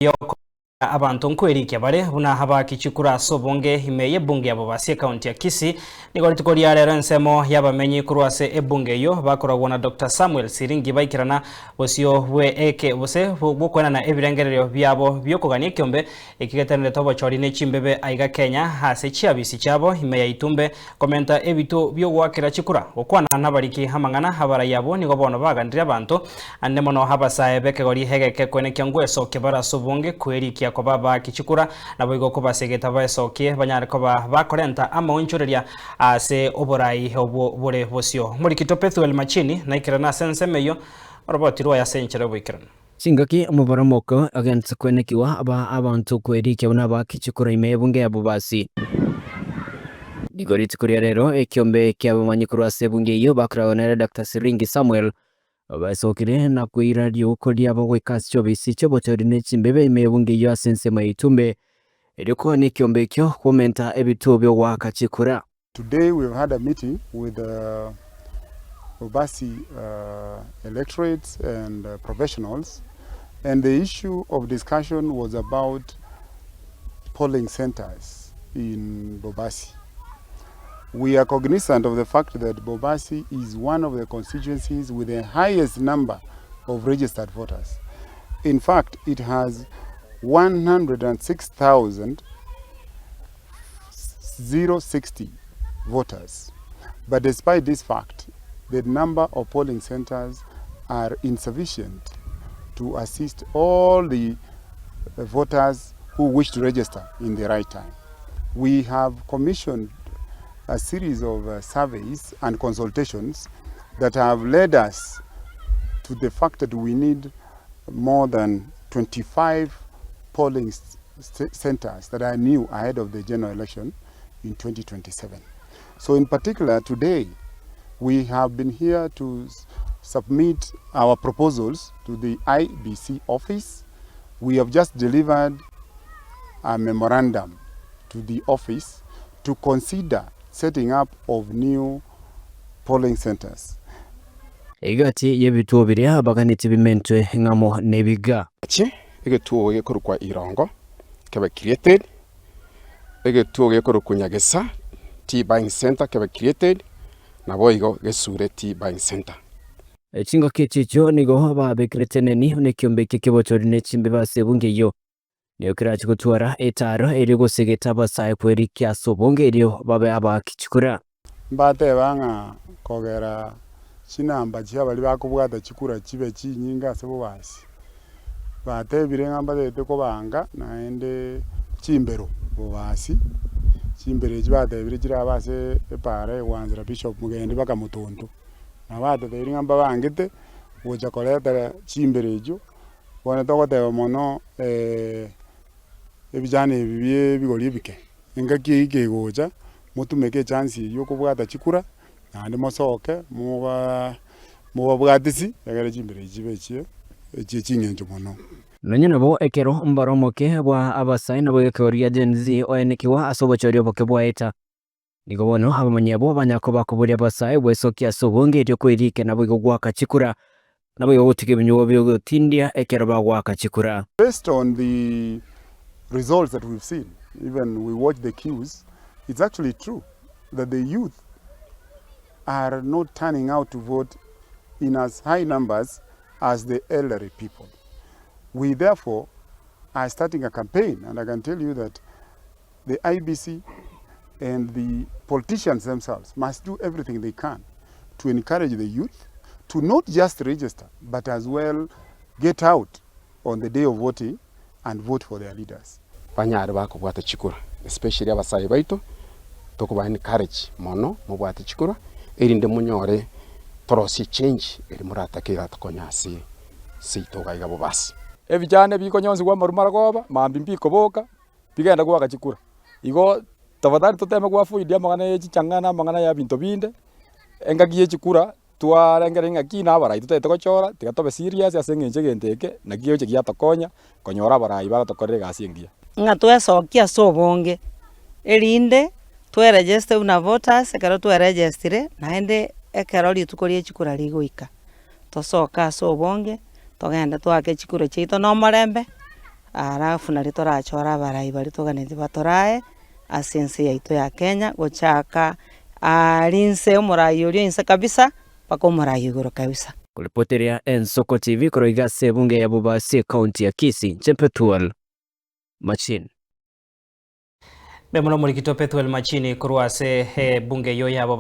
Yoko ABANTO Erikie bare Buna Abaaki Chikura sobonge ime yebunge BOBASI county ya Kisii nigori tukoria rero ensemo yabamenyi kurwase ebunge yo bakoragwo na Dr. Samuel Siringi baikirana bosio bwe eke bose bukwana na ebirengerero byabo byokogania kiombe ikigetenere tobochori ne chimbebe aiga Kenya hase chiabisi chabo ime ya itumbe komenta ebito byogwakira Chikura okwana nabariki hamangana habara yabo nigo bono bagandira ABANTO ande mono habasae bekegori hegeke kwene kyangweso kebara sobonge Erikie ko Abaaki Chikura nabo igo ko basegeta baesokie banyare ko bakorenta amonchoreria ase oborai obo bore bosio muri kitopethuel machini na ikirana sensemeyo robotirwa ya senchere bwikirana Singaki mubaramoko against kwenekiwa ABANTO Erikie na Abaaki Chikura imebunge ya BOBASI Nigori tukuria rero ekiombe ky'abamanyi kurwase bunge iyo bakoragwo Dr. Siringi Samuel basokire na kuiradio kolia bagweka chobisi chobotori ne chimbebe imebunge iyo asense maitumbe eriko ni kiombe kyo komenta ebito byo waka Chikura. Today we've had a meeting with BOBASI electorates and professionals, and the issue of discussion was about polling centers in BOBASI. We are cognizant of the fact that BOBASI is one of the constituencies with the highest number of registered voters. In fact, it has 106,060 voters. But despite this fact, the number of polling centers are insufficient to assist all the voters who wish to register in the right time. We have commissioned a series of surveys and consultations that have led us to the fact that we need more than 25 polling centers that are new ahead of the general election in 2027. So in particular, today, we have been here to submit our proposals to the IBC office. We have just delivered a memorandum to the office to consider setting up of new polling centers. Igati yebituo biria baganiti bimentwe ngamo nebiga. Igituo gekorukwa Irongo kebe created. Igituo gekorukwa Nyagesa tea buying center kebe created. Nabo igo gesure tea buying center. Chingo kichicho nigo babekreteneni ne kiombe kikibotori ne chimbeba sebunge yo. Niokira chikutwara etaro erigo segeta basae Erikie sobonge erio babe Abaaki Chikura. Mbate banga kogera chinamba cyabali bakubwata Chikura chibe chinyinga se BOBASI. Bate birenga mbate ko banga naende chimbero BOBASI. Chimbere chibate bire kira base epare wanzira Bishop Mugende baka Mutundu. Nabate birenga mbangete woja koleta chimbere ejo. Wana tokoteba mono ebijane bibiye bigori bike engaki igegoja mutumeke chance yo kubwata Chikura nande mosoke muba bwatisi yagere chimbere chibechi chingenjo mono nanye nabo ekero mbaromoke bwa abasai nabo ekeria genzi oenekiwa asobochorio bokebwaeta nigo bono abamanyabo banyako bakuburia abasai bwesokia sobonge ryo Erikie nabo igogwaka Chikura nabo yobutige binyo byo tindia ekero bagwaka Chikura. Based on the results that we've seen, even we watch the queues, it's actually true that the youth are not turning out to vote in as high numbers as the elderly people. We therefore are starting a campaign, and I can tell you that the IBC and the politicians themselves must do everything they can to encourage the youth to not just register, but as well get out on the day of voting and vote for their leaders. Banyare bakubwata Chikura, especially abasayi baito, tokuba encourage mono mubwata Chikura, erinde munyore torosi change eri muratakira tukonyasi sitoga iga BOBASI. Ebijane bikonyonzi kwa marumara goba, mambi mbiko boka, bigenda kwa Chikura. Igo tafadhali toteme kwa fuidia magana yechichangana magana ya binto binde, engagiye Chikura twarengere ngaki na barai tutete gochora tigatobe serious asengenje genteke nagiyo chigia tokonya konyora barai batokorere gasingia ngatwe sokia sobonge erinde twe register una voters ekaro twe registre naende ekero litukorie Chikura ligoika tosoka sobonge togenda twake Chikura cheito no marembe arafu nari torachora abarai bari toganete batorae asense yaito ya Kenya gochaka arinse omorai orio inse kabisa paka omorai igoro kabisa. Kuripoteria Ensoko TV kuroiga sebunge ya Bobasi kaunti ya Kisii Chempetual Machine. Bemono muri kito Pethuel Machini kurwase bunge yo ya Bobasi